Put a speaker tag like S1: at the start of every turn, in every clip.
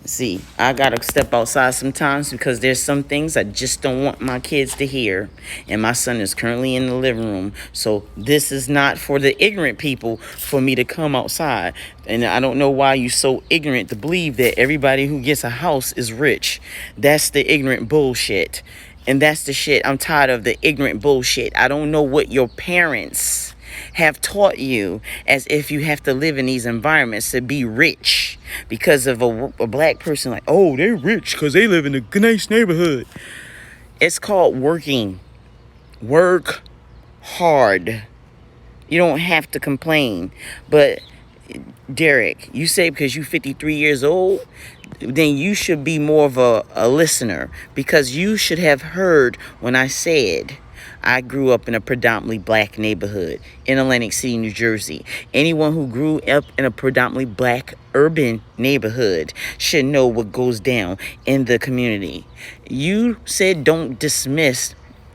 S1: See, I gotta step outside sometimes because there's some things I just don't want my kids to hear. And my son is currently in the living room. So this is not for the ignorant people for me to come outside. And I don't know why you're so ignorant to believe that everybody who gets a house is rich. That's the ignorant bullshit. And that's the shit. I'm tired of the ignorant bullshit. I don't know what your parents have taught you as if you have to live in these environments to be rich because of a black person. Like, oh, they're rich because they live in a nice neighborhood. It's called working. Work hard. You don't have to complain. But Derek, you say because you're 53 years old, then you should be more of a listener, because you should have heard when I said I grew up in a predominantly black neighborhood in Atlantic City, New Jersey. Anyone who grew up in a predominantly black urban neighborhood should know what goes down in the community. You said don't dismiss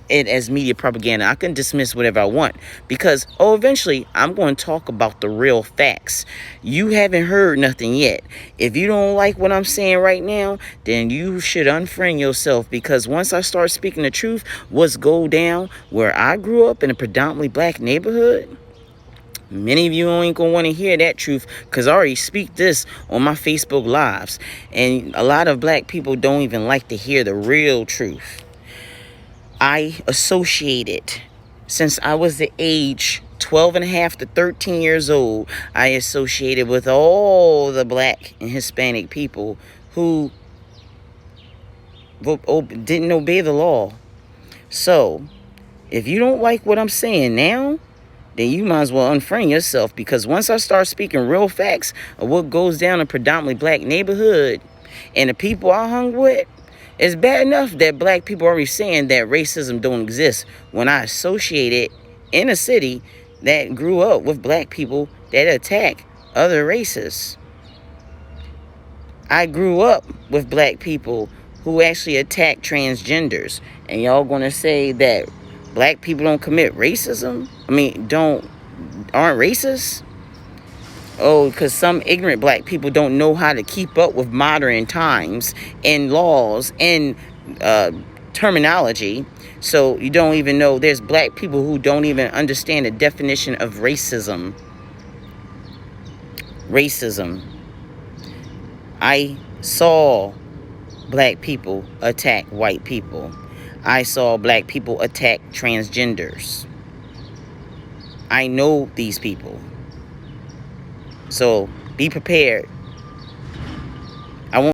S1: it as media propaganda. I can dismiss whatever I want because, eventually I'm going to talk about the real facts. You haven't heard nothing yet. If you don't like what I'm saying right now, then you should unfriend yourself, because once I start speaking the truth, what's go down where I grew up in a predominantly black neighborhood, many of you ain't gonna want to hear that truth, because I already speak this on my Facebook lives, and a lot of black people don't even like to hear the real truth. I associated, since I was the age 12 and a half to 13 years old, I associated with all the black and Hispanic people who didn't obey the law. So, if you don't like what I'm saying now, then you might as well unfriend yourself, because once I start speaking real facts of what goes down in a predominantly black neighborhood and the people I hung with, it's bad enough that black people are already saying that racism don't exist when I associate it in a city that grew up with black people that attack other races. I grew up with black people who actually attack transgenders. And y'all gonna say that black people don't commit racism? Aren't racist? Oh, because some ignorant black people don't know how to keep up with modern times and laws and terminology. So you don't even know there's black people who don't even understand the definition of racism. Racism. I saw black people attack white people. I saw black people attack transgenders. I know these people. So be prepared